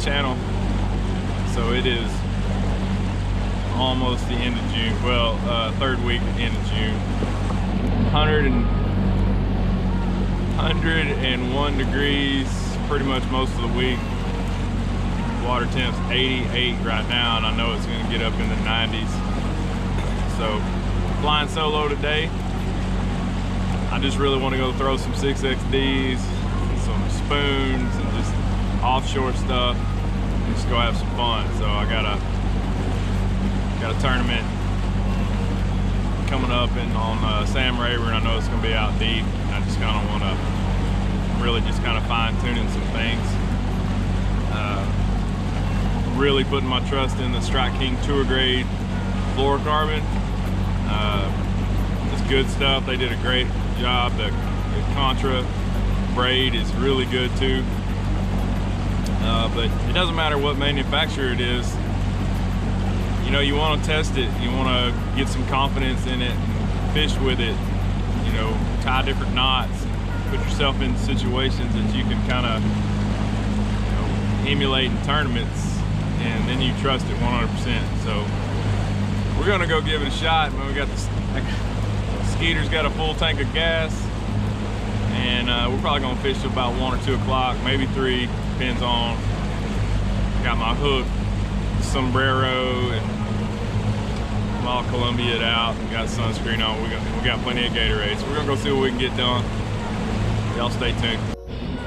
channel. So it is almost the end of June. Well, third week at the end of June. 101 degrees pretty much most of the week. Water temp's 88 right now, and I know it's going to get up in the 90s. So flying solo today. I just really want to go throw some 6XDs, some spoons, and just offshore stuff, and just go have some fun. So I got a tournament coming up on Sam Rayburn. I know it's going to be out deep, and I just kind of want to really just kind of fine tuning some things. Really putting my trust in the Strike King Tour Grade fluorocarbon. It's good stuff. They did a great job. The Contra braid is really good too. But it doesn't matter what manufacturer it is. You know, you want to test it. You want to get some confidence in it, fish with it. You know, tie different knots, put yourself in situations that you can kind of, you know, emulate in tournaments, and then you trust it 100%. So we're gonna go give it a shot. We got this. Skeeter's got a full tank of gas, and we're probably gonna fish till about 1 or 2 o'clock, maybe 3, depends on. Got my hook, sombrero, and I'm all Columbia'd out, and got sunscreen on. We got plenty of Gatorade, so we're gonna go see what we can get done. Y'all stay tuned.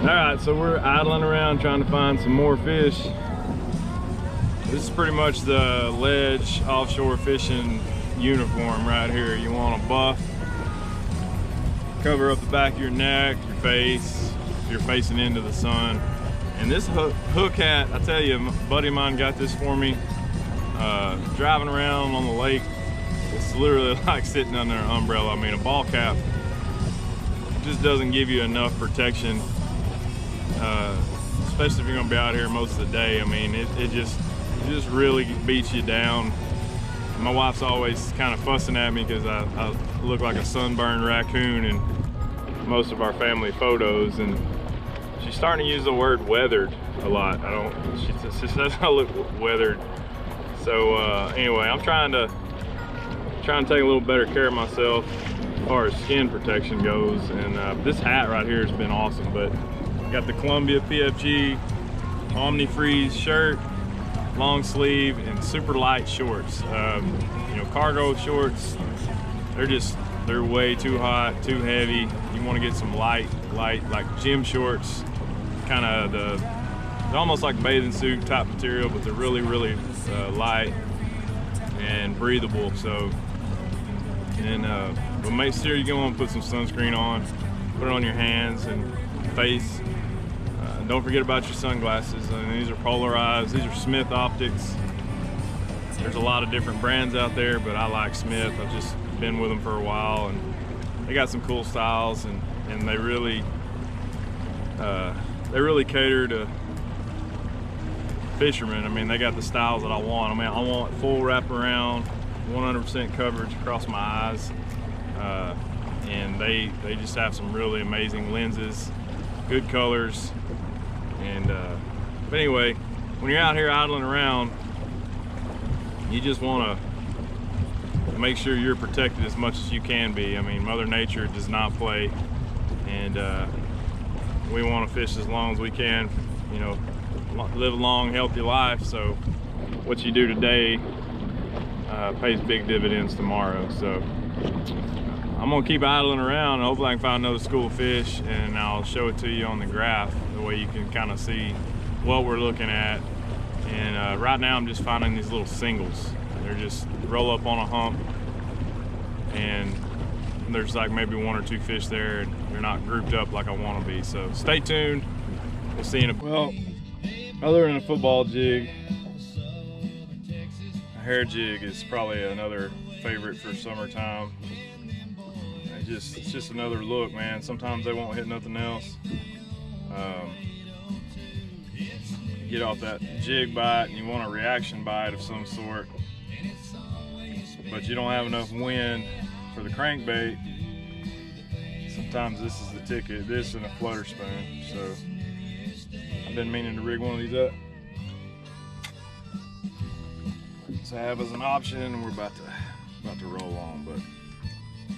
All right, so we're idling around trying to find some more fish. This is pretty much the ledge offshore fishing uniform right here. You want a buff, cover up the back of your neck, your face, if you're facing into the sun. And this hook hat, I tell you, a buddy of mine got this for me. Driving around on the lake, it's literally like sitting under an umbrella. I mean, a ball cap just doesn't give you enough protection, especially if you're gonna be out here most of the day. I mean, it just really beats you down. My wife's always kind of fussing at me because I look like a sunburned raccoon in most of our family photos, and she's starting to use the word weathered a lot. She says I look weathered. So anyway, I'm trying to take a little better care of myself as far as skin protection goes, and this hat right here has been awesome. But got the Columbia PFG Omni Freeze shirt, long sleeve, and super light shorts. You know, cargo shorts, they're way too hot, too heavy. You want to get some light like gym shorts, kind of they're almost like bathing suit type material, but they're really light and breathable. So, and but make sure you're going to put some sunscreen on, put it on your hands and face. Don't forget about your sunglasses. I mean, these are polarized. These are Smith optics. There's a lot of different brands out there, but I like Smith. I've just been with them for a while, and they got some cool styles, and they really cater to fishermen. I mean, they got the styles that I want. I mean, I want full wraparound, 100% coverage across my eyes, and they just have some really amazing lenses, good colors. And but anyway, when you're out here idling around, you just want to make sure you're protected as much as you can be. I mean, Mother Nature does not play, and we want to fish as long as we can, you know, live a long, healthy life. So what you do today pays big dividends tomorrow. So I'm gonna keep idling around, and hopefully I can find another school of fish, and I'll show it to you on the graph, the way you can kind of see what we're looking at. And right now I'm just finding these little singles. They're just roll up on a hump, and there's like maybe 1 or 2 fish there, and they're not grouped up like I want to be. So stay tuned. We'll see you in a... Well, other than a football jig, a hair jig is probably another favorite for summertime. It's just another look, man. Sometimes they won't hit nothing else. Get off that jig bite and you want a reaction bite of some sort, but you don't have enough wind for the crankbait. Sometimes this is the ticket, this and a flutter spoon. So I've been meaning to rig one of these up. to have as an option, and we're about to roll on. But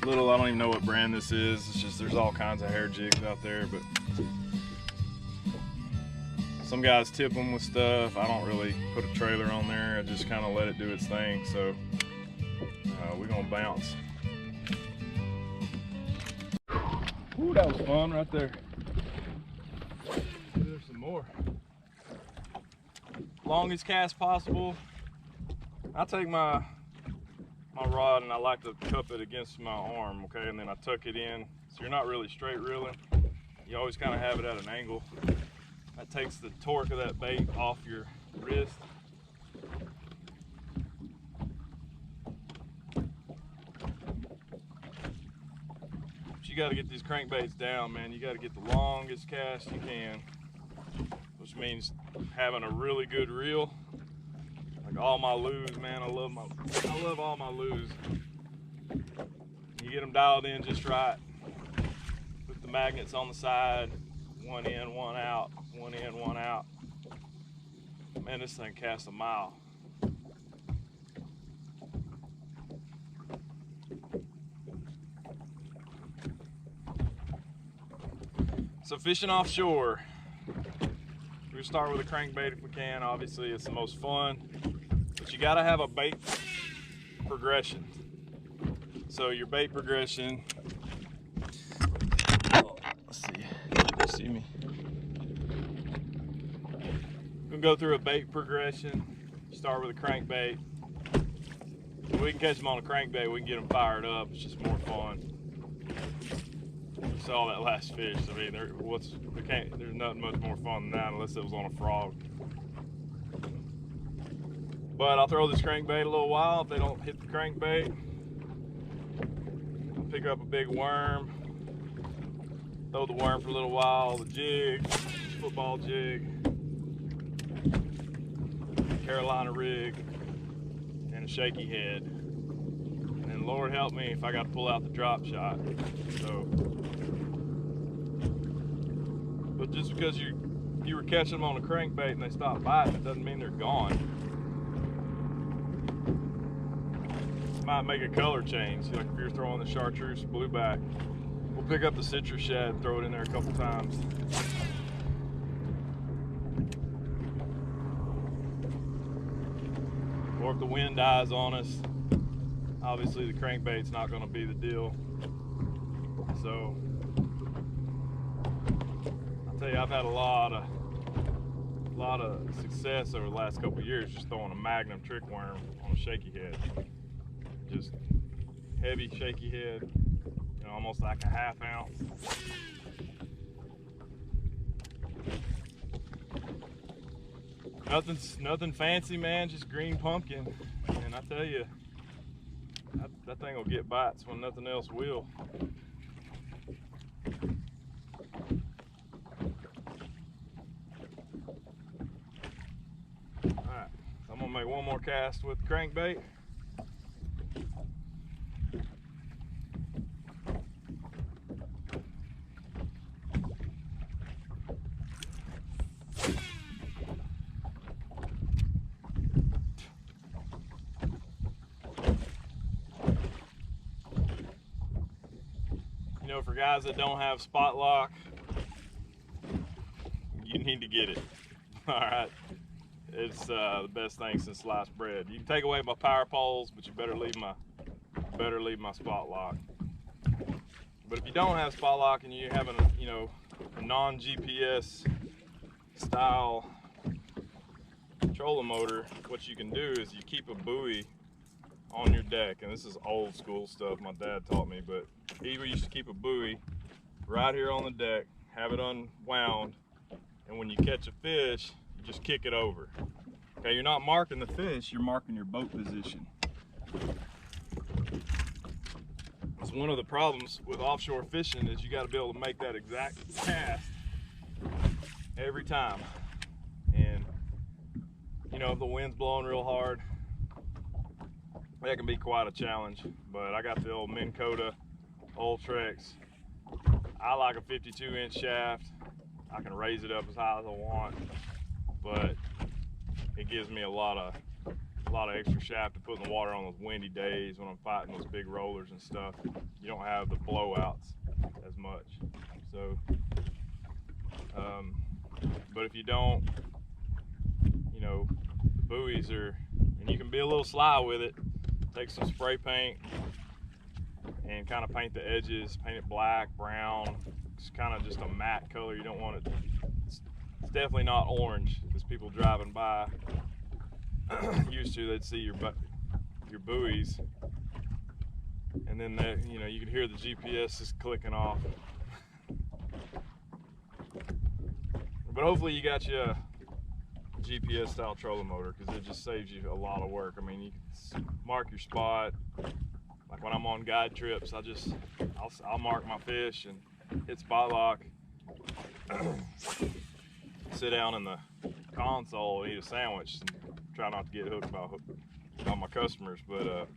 I don't even know what brand this is. It's just there's all kinds of hair jigs out there, but some guys tip them with stuff. I don't really put a trailer on there. I just kind of let it do its thing. So we're gonna bounce. Ooh, that was fun right there. There's some more. Longest cast possible. I take my rod and I like to cup it against my arm, okay, and then I tuck it in, so you're not really straight reeling. You always kind of have it at an angle. That takes the torque of that bait off your wrist. But you got to get these crankbaits down, man. You got to get the longest cast you can, which means having a really good reel. Like all my lures, man, I love all my lures. You get them dialed in just right. Put the magnets on the side, one in, one out, one in, one out. Man, this thing casts a mile. So fishing offshore, we're gonna start with a crankbait if we can. Obviously, it's the most fun, but you gotta have a bait progression. So your bait progression, let's see, you see me? We'll go through a bait progression. Start with a crankbait. If we can catch them on a crankbait, we can get them fired up. It's just more fun. You saw that last fish. I mean, there's nothing much more fun than that unless it was on a frog. But I'll throw this crankbait a little while. If they don't hit the crankbait, I'll pick up a big worm, throw the worm for a little while, the jig, football jig, Carolina rig, and a shaky head. And Lord help me if I got to pull out the drop shot. So, but just because you were catching them on a crankbait and they stop biting, it doesn't mean they're gone. Might make a color change. Like if you're throwing the chartreuse blueback, we'll pick up the citrus shad and throw it in there a couple times. Or if the wind dies on us, obviously the crankbait's not going to be the deal. So I'll tell you, I've had a lot of success over the last couple of years just throwing a Magnum trick worm on a shaky head. Just heavy shaky head, you know, almost like a ½ ounce. Nothing fancy, man, just green pumpkin. And I tell you, that thing will get bites when nothing else will. Alright, so I'm gonna make one more cast with the crankbait. You know, for guys that don't have spot lock, you need to get it. All right, it's the best thing since sliced bread. You can take away my power poles, but you better leave my spot lock. But if you don't have spot lock and you're having a non-GPS style trolling motor, what you can do is you keep a buoy on your deck, and this is old school stuff my dad taught me, but he used to keep a buoy right here on the deck, have it unwound, and when you catch a fish, you just kick it over. Okay, you're not marking the fish, you're marking your boat position. It's one of the problems with offshore fishing is you got to be able to make that exact cast every time. And you know, if the wind's blowing real hard, that can be quite a challenge. But I got the old Minn Kota Ultrex. I like a 52-inch shaft. I can raise it up as high as I want, but it gives me a lot lot of extra shaft to put in the water on those windy days when I'm fighting those big rollers and stuff. You don't have the blowouts as much. So, but if you don't, you know, the buoys are, and you can be a little sly with it. Take some spray paint and kind of paint the edges, paint it black, brown. It's kind of just a matte color. You don't want it, it's definitely not orange, because people driving by used to, they'd see your buoys, and then they, you know, you could hear the GPS just clicking off. But hopefully you got you a GPS style trolling motor, because it just saves you a lot of work. I mean, you can mark your spot. Like when I'm on guide trips, I'll mark my fish and hit spot lock. Sit down in the console and eat a sandwich and try not to get hooked by my customers. But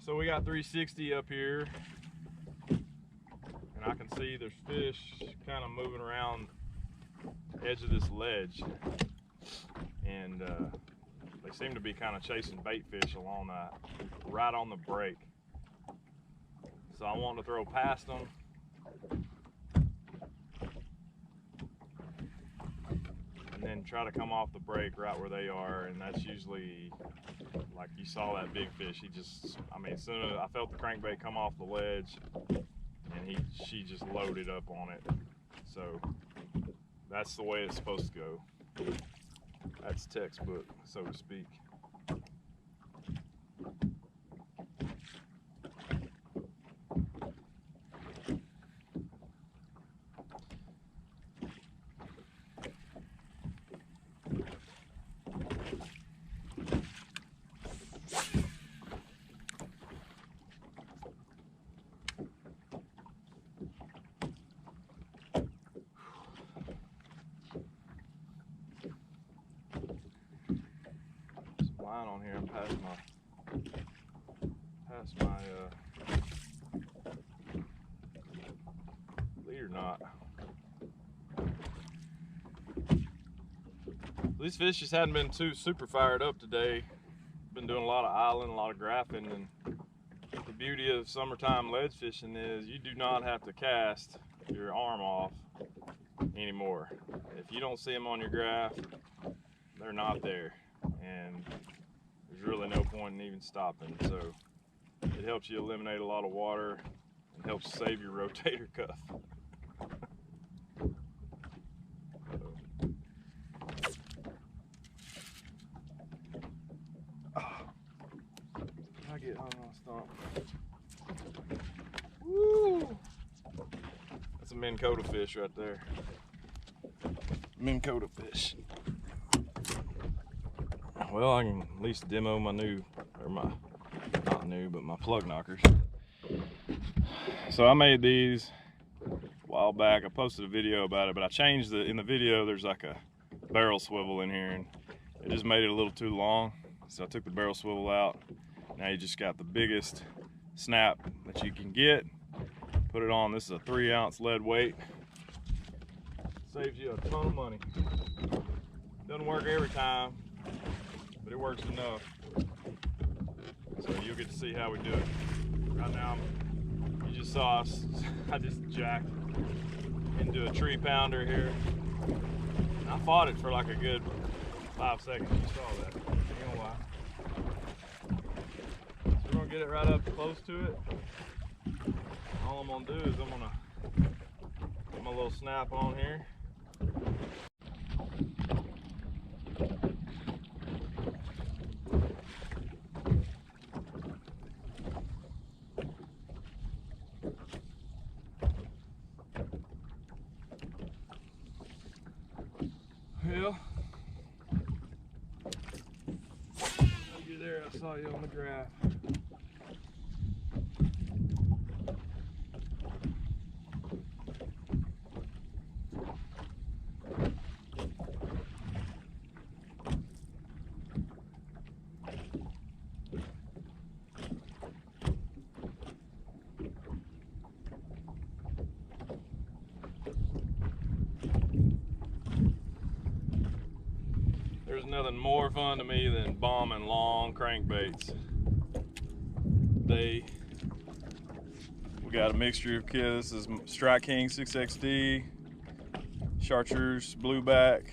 so we got 360 up here, and I can see there's fish kind of moving around the edge of this ledge, and they seem to be kind of chasing bait fish along that, right on the break. So I want to throw past them, and then try to come off the break right where they are. And that's usually, like you saw that big fish, he just, I mean, as soon as I felt the crankbait come off the ledge, and she just loaded up on it. So that's the way it's supposed to go. That's textbook, so to speak. Line on here. I'm past my leader knot. These fish just hadn't been too super fired up today. Been doing a lot of island, a lot of graphing, and the beauty of summertime ledge fishing is you do not have to cast your arm off anymore. If you don't see them on your graph, they're not there, and there's really no point in even stopping. So it helps you eliminate a lot of water and helps save your rotator cuff. I get hung on a stump. Woo! That's a Minn Kota fish right there. Minn Kota fish. Well, I can at least demo my new, or my, not new, but my plug knockers. So I made these a while back. I posted a video about it, but I changed in the video there's like a barrel swivel in here, and it just made it a little too long. So I took the barrel swivel out. Now you just got the biggest snap that you can get. Put it on. This is a 3-ounce lead weight. Saves you a ton of money. Doesn't work every time, but it works enough. So you'll get to see how we do it. Right now, you just saw us, I just jacked into a tree pounder here. And I fought it for like a good 5 seconds. You saw that. Ain't gonna lie. So we're gonna get it right up close to it. All I'm gonna do is I'm gonna put my little snap on here. Well, you're there. I saw you on the graph. There's nothing more fun to me than bombing long crankbaits. We got a mixture of kids. This is Strike King 6XD, Chartreuse Blueback.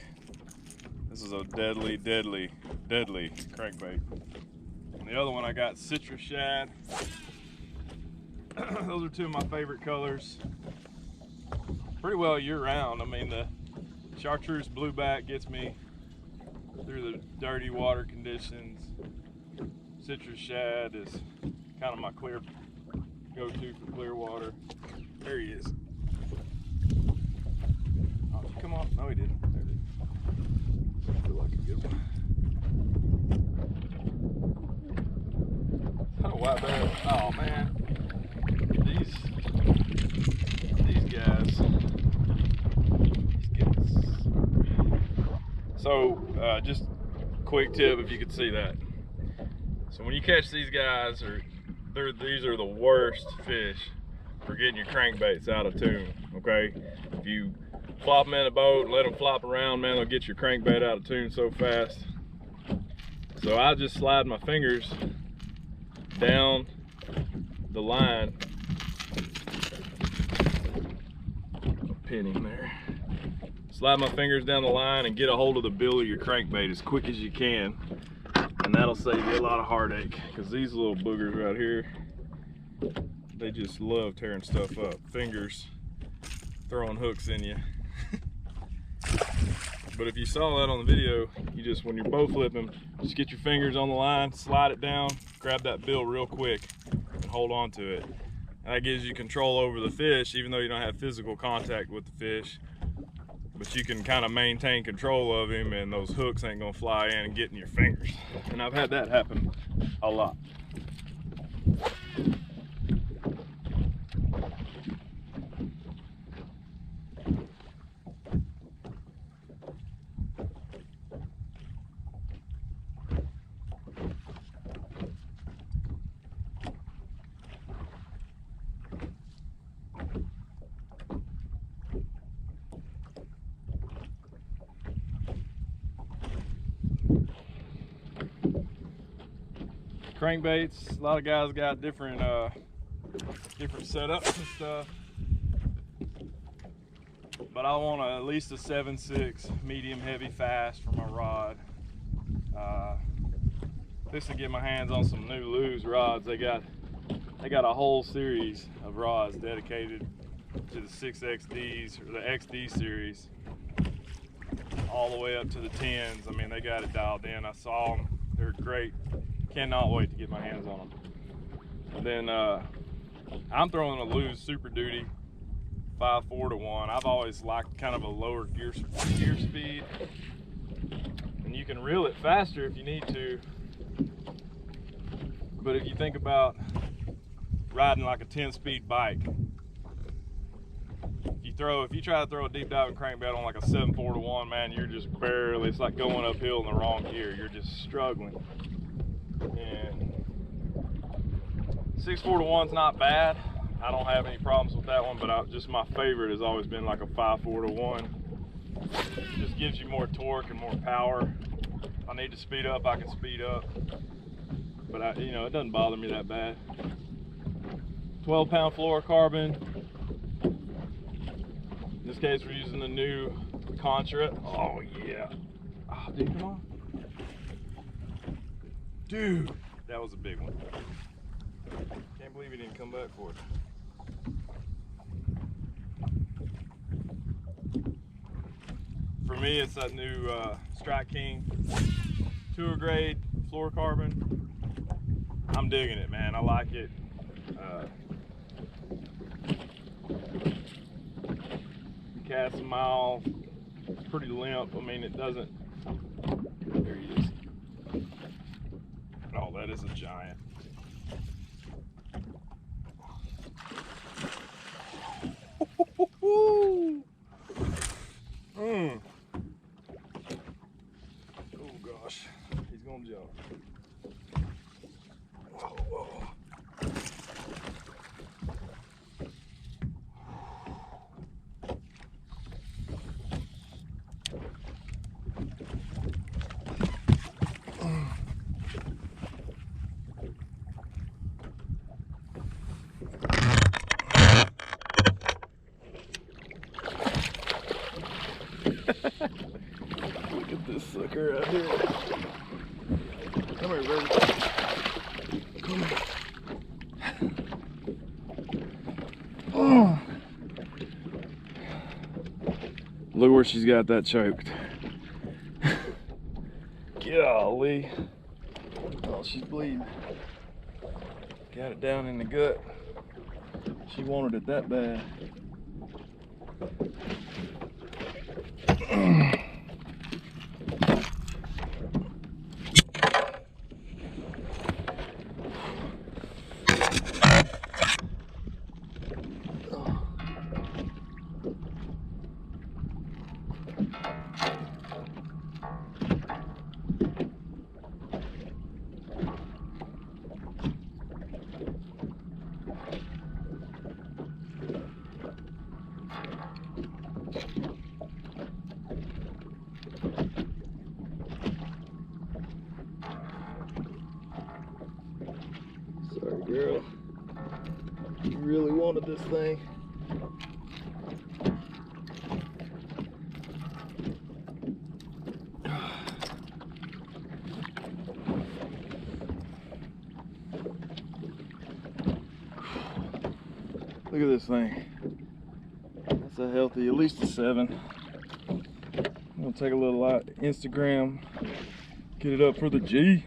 This is a deadly, deadly, deadly crankbait. And the other one I got Citrus Shad. Those are two of my favorite colors. Pretty well year round. I mean, the Chartreuse Blueback gets me through the dirty water conditions. Citrus Shad is kind of my go-to for clear water. There he is. Oh, did you come off? No, he didn't. There it is. I feel like a good one. Oh, white bear. Oh man, these guys. So, just quick tip if you could see that. So when you catch these guys, these are the worst fish for getting your crankbaits out of tune, okay? If you flop them in a boat and let them flop around, man, they'll get your crankbait out of tune so fast. So I just slide my fingers down the line. Pin him there. Slide my fingers down the line and get a hold of the bill of your crankbait as quick as you can. And that'll save you a lot of heartache, because these little boogers right here, they just love tearing stuff up. Fingers throwing hooks in you. But if you saw that on the video, you just, when you're bow flipping, just get your fingers on the line, slide it down, grab that bill real quick, and hold on to it. And that gives you control over the fish, even though you don't have physical contact with the fish. But you can kind of maintain control of him, and those hooks ain't gonna fly in and get in your fingers. And I've had that happen a lot. Crankbaits, a lot of guys got different setups and stuff, but I want at least a 7/6 medium heavy fast for my rod. This to get my hands on some new Lew's rods. They got a whole series of rods dedicated to the 6XDs or the XD series, all the way up to the 10s. I mean, they got it dialed in. I saw them. They're great. Cannot wait to get my hands on them. And then I'm throwing a Lew's Super Duty 5/4-1. I've always liked kind of a lower gear speed, and you can reel it faster if you need to. But if you think about riding like a 10-speed bike, if you try to throw a deep diving crankbait on like a 7/4-1, man, you're just barely, it's like going uphill in the wrong gear. You're just struggling. And 6/4-1's not bad. I don't have any problems with that one, but just my favorite has always been like a 5/4-1. Just gives you more torque and more power. If I need to speed up, I can speed up. But it doesn't bother me that bad. 12-pound fluorocarbon. In this case, we're using the new Contra. Oh yeah. Oh, dude, come on. Dude, that was a big one. Can't believe he didn't come back for it. For me, it's that new Strike King tour grade fluorocarbon. I'm digging it, man. I like it. Cast a mile, it's pretty limp. I mean, it doesn't. There he is. Oh, that is a giant. Oh gosh, he's gonna jump. Whoa, whoa. Look at this sucker out here. Come here, baby. Come here. Oh. Look where she's got that choked. Golly. Oh, she's bleeding. Got it down in the gut. She wanted it that bad. Sorry, girl. You really wanted this thing. Look at this thing. That's a healthy, at least a 7. I'm gonna take a little out Instagram, get it up for the G.